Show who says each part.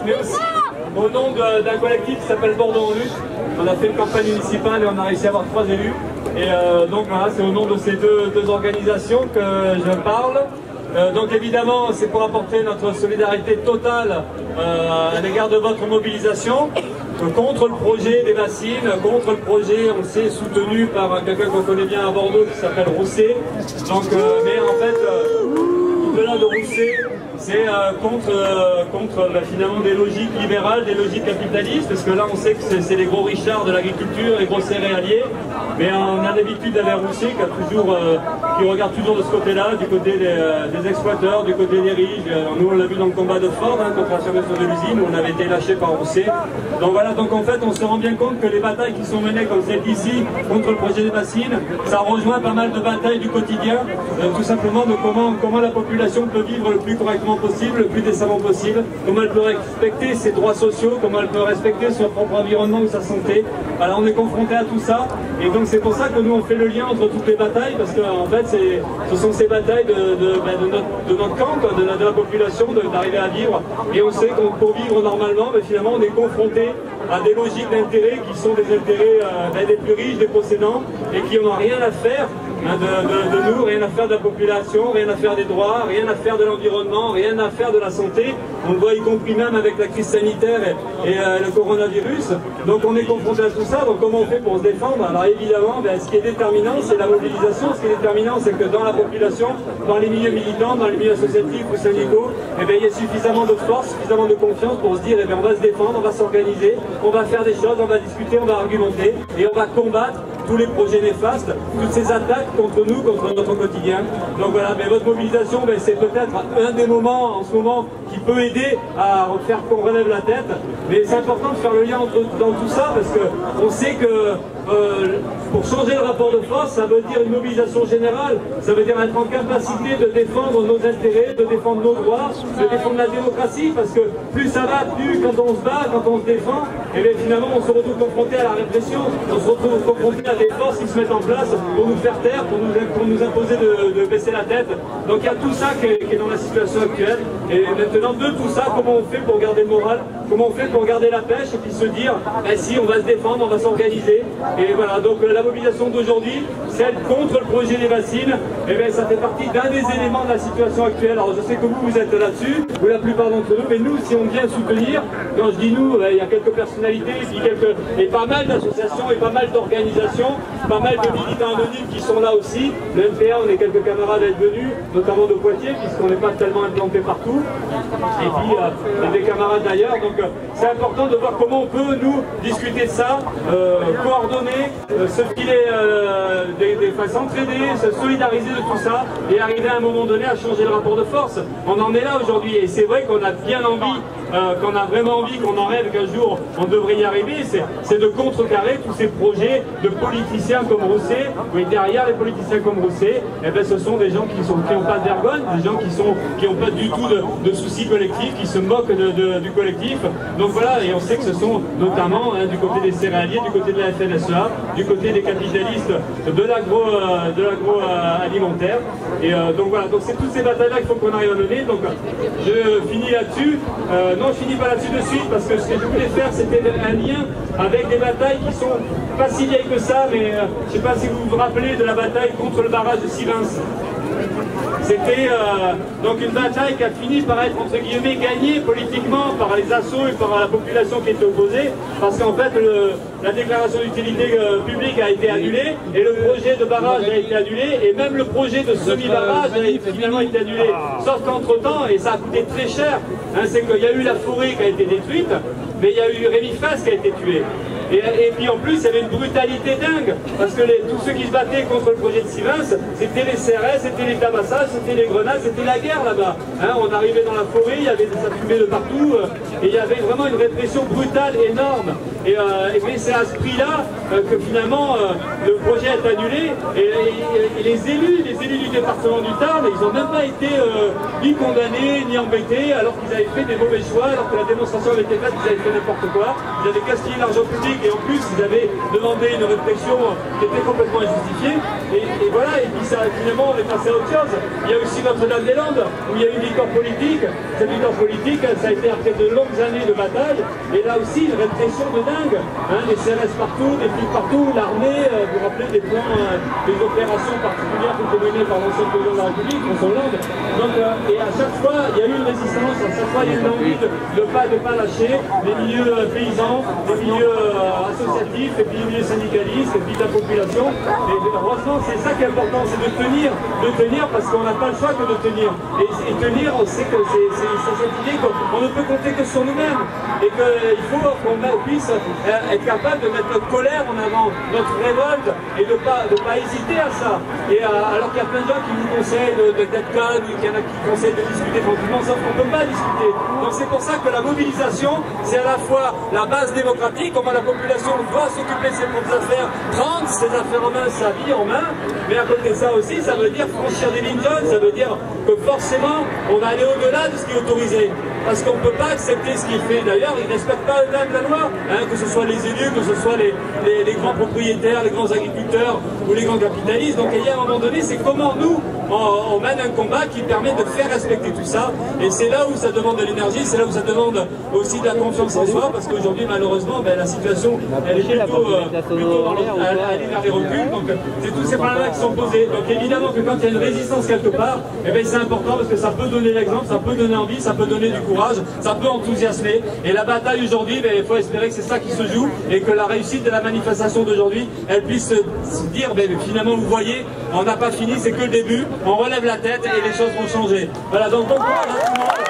Speaker 1: mais aussi au nom d'un collectif qui s'appelle Bordeaux en lutte. On a fait une campagne municipale et on a réussi à avoir 3 élus. Et donc voilà, c'est au nom de ces deux organisations que je parle. Donc évidemment, c'est pour apporter notre solidarité totale à l'égard de votre mobilisation contre le projet des bassines, contre le projet, on le sait, soutenu par quelqu'un qu'on connaît bien à Bordeaux qui s'appelle Rousset. Donc, mais en fait, au-delà de Rousset, c'est contre finalement des logiques libérales, des logiques capitalistes, parce que là on sait que c'est les gros richards de l'agriculture, les gros céréaliers, mais on a l'habitude d'aller à Rousset qui regarde toujours de ce côté-là, du côté des exploiteurs, du côté des riches. Nous on l'a vu dans le combat de Ford, contre la fermeture de l'usine, où on avait été lâché par Rousset. Donc voilà, donc en fait on se rend bien compte que les batailles qui sont menées comme celle d'ici contre le projet des bassines, ça rejoint pas mal de batailles du quotidien, tout simplement de comment la population peut vivre le plus correctement possible, le plus décemment possible, comment elle peut respecter ses droits sociaux, comment elle peut respecter son propre environnement ou sa santé. Alors on est confronté à tout ça, et donc c'est pour ça que nous on fait le lien entre toutes les batailles, parce qu'en fait ce sont ces batailles de notre camp, de la population, d'arriver à vivre, et on sait qu'on pour vivre normalement, mais finalement on est confronté à des logiques d'intérêt qui sont des intérêts des plus riches, des possédants, et qui n'ont rien à faire de nous, rien à faire de la population, rien à faire des droits, rien à faire de l'environnement, rien à faire de la santé. On le voit y compris même avec la crise sanitaire et le coronavirus. Donc on est confronté à tout ça, donc comment on fait pour se défendre? Alors évidemment, ce qui est déterminant, c'est la mobilisation. Ce qui est déterminant, c'est que dans la population, dans les milieux militants, dans les milieux associatifs ou syndicaux, il y a suffisamment de force, suffisamment de confiance pour se dire, on va se défendre, on va s'organiser, on va faire des choses, on va discuter, on va argumenter, et on va combattre tous les projets néfastes, toutes ces attaques contre nous, contre notre quotidien. Donc voilà, mais votre mobilisation, c'est peut-être un des moments en ce moment qui peut aider à faire qu'on relève la tête, mais c'est important de faire le lien dans tout ça, parce qu'on sait que pour changer le rapport de force, ça veut dire une mobilisation générale, ça veut dire être en capacité de défendre nos intérêts, de défendre nos droits, de défendre la démocratie, parce que plus ça va, plus quand on se bat, quand on se défend, et bien finalement on se retrouve confronté à la répression, on se retrouve confronté à des forces qui se mettent en place pour nous faire taire, pour nous imposer de baisser la tête. Donc il y a tout ça qui est dans la situation actuelle, et maintenant de tout ça, comment on fait pour garder le moral, comment on fait pour garder la pêche, et puis se dire, si on va se défendre, on va s'organiser. Et voilà, donc la mobilisation d'aujourd'hui, celle contre le projet des bassines, ça fait partie d'un des éléments de la situation actuelle. Alors je sais que vous êtes là-dessus, ou la plupart d'entre nous, mais nous, si on vient soutenir, quand je dis nous, il y a quelques personnalités, et pas mal d'associations, et pas mal d'organisations, pas mal de militants anonymes qui sont là aussi. Le MPA, on est quelques camarades à être venus, notamment de Poitiers, puisqu'on n'est pas tellement implanté partout. Et puis, il y a des camarades d'ailleurs. Donc c'est important de voir comment on peut, nous, discuter de ça, coordonner, se filer, s'entraider, se solidariser de tout ça, et arriver à un moment donné à changer le rapport de force. On en est là aujourd'hui, et c'est vrai qu'on a bien envie, qu'on a vraiment envie, qu'on en rêve qu'un jour on devrait y arriver, c'est de contrecarrer tous ces projets de politiciens comme Rousset. Mais derrière les politiciens comme Rousset, ce sont des gens qui n'ont pas de vergogne, des gens qui n'ont pas du tout de soucis collectifs, qui se moquent du collectif. Donc voilà, et on sait que ce sont notamment du côté des céréaliers, du côté de la FNSEA, du côté des capitalistes de l'agroalimentaire. Et donc voilà, donc c'est toutes ces batailles-là qu'il faut qu'on arrive à mener. Donc je finis là-dessus. Non, je finis pas là-dessus de suite, parce que ce que je voulais faire, c'était un lien avec des batailles qui sont pas si vieilles que ça, mais je sais pas si vous vous rappelez de la bataille contre le barrage de Sivens. C'était donc une bataille qui a fini par être entre guillemets gagnée politiquement par les assauts et par la population qui était opposée, parce qu'en fait la déclaration d'utilité publique a été annulée, et le projet de barrage a été annulé, et même le projet de semi-barrage a finalement été annulé. Sauf qu'entre-temps, et ça a coûté très cher, c'est qu'il y a eu la forêt qui a été détruite, mais il y a eu Rémi Fraisse qui a été tué. Et puis en plus, il y avait une brutalité dingue, parce que tous ceux qui se battaient contre le projet de Sivens, c'était les CRS, c'était les tabassages, c'était les grenades, c'était la guerre là-bas. On arrivait dans la forêt, il y avait ça fumait de partout, et il y avait vraiment une répression brutale, énorme. Et c'est à ce prix-là que finalement le projet est annulé, et les élus du département du Tarn, ils n'ont même pas été ni condamnés, ni embêtés, alors qu'ils avaient fait des mauvais choix, alors que la démonstration avait été faite, ils avaient fait n'importe quoi, ils avaient gaspillé l'argent public, et en plus ils avaient demandé une répression qui était complètement injustifiée, et voilà, et puis ça, finalement on est passé à autre chose. Il y a aussi Notre-Dame-des-Landes, où il y a une victoire politique. Cette victoire politique, ça a été après de longues années de bataille, et là aussi une répression de dingue. Hein, des CRS partout, des flics partout, l'armée, vous vous rappelez des plans, des opérations particulières qui étaient menées par l'ancien président de la République, François Hollande. Donc, et à chaque fois, il y a eu une résistance, à chaque fois il y a eu une envie de ne pas lâcher les milieux paysans, les milieux associatifs, et puis les milieux syndicalistes, et puis la population. Et heureusement, c'est ça qui est important, c'est de tenir parce qu'on n'a pas le choix que de tenir. Et tenir, on sait que c'est cette idée qu'on ne peut compter que sur nous-mêmes, et qu'il faut qu'on puisse être capable de mettre notre colère en avant, notre révolte, et de pas hésiter à ça. Et alors qu'il y a plein de gens qui nous conseillent d'être calme, qu'il y en a qui conseillent de discuter tranquillement, sauf qu'on ne peut pas discuter. Donc c'est pour ça que la mobilisation, c'est à la fois la base démocratique, comment la population doit s'occuper de ses propres affaires, prendre ses affaires en main, sa vie en main, mais à côté de ça aussi, ça veut dire franchir des lignes jaunes, ça veut dire que forcément, on va aller au-delà de ce qui est autorisé. Parce qu'on ne peut pas accepter ce qu'il fait. D'ailleurs, ils ne respectent pas eux-mêmes la loi, hein, que ce soit les élus, que ce soit les grands propriétaires, les grands agriculteurs ou les grands capitalistes. Donc il y a un moment donné, c'est comment nous, on mène un combat qui permet de faire respecter tout ça. Et c'est là où ça demande de l'énergie, c'est là où ça demande aussi de la confiance en soi, parce qu'aujourd'hui, malheureusement, la situation, elle est plutôt elle est vers les reculs. Donc c'est tous ces problèmes qui sont posés. Donc évidemment que quand il y a une résistance quelque part, c'est important parce que ça peut donner l'exemple, ça peut donner envie, ça peut donner du courage, ça peut enthousiasmer. Et la bataille aujourd'hui, il faut espérer que c'est ça qui se joue et que la réussite de la manifestation d'aujourd'hui, elle puisse se dire, finalement, vous voyez, on n'a pas fini, c'est que le début, on relève la tête et les choses vont changer. Voilà, donc bon courage à tout le monde.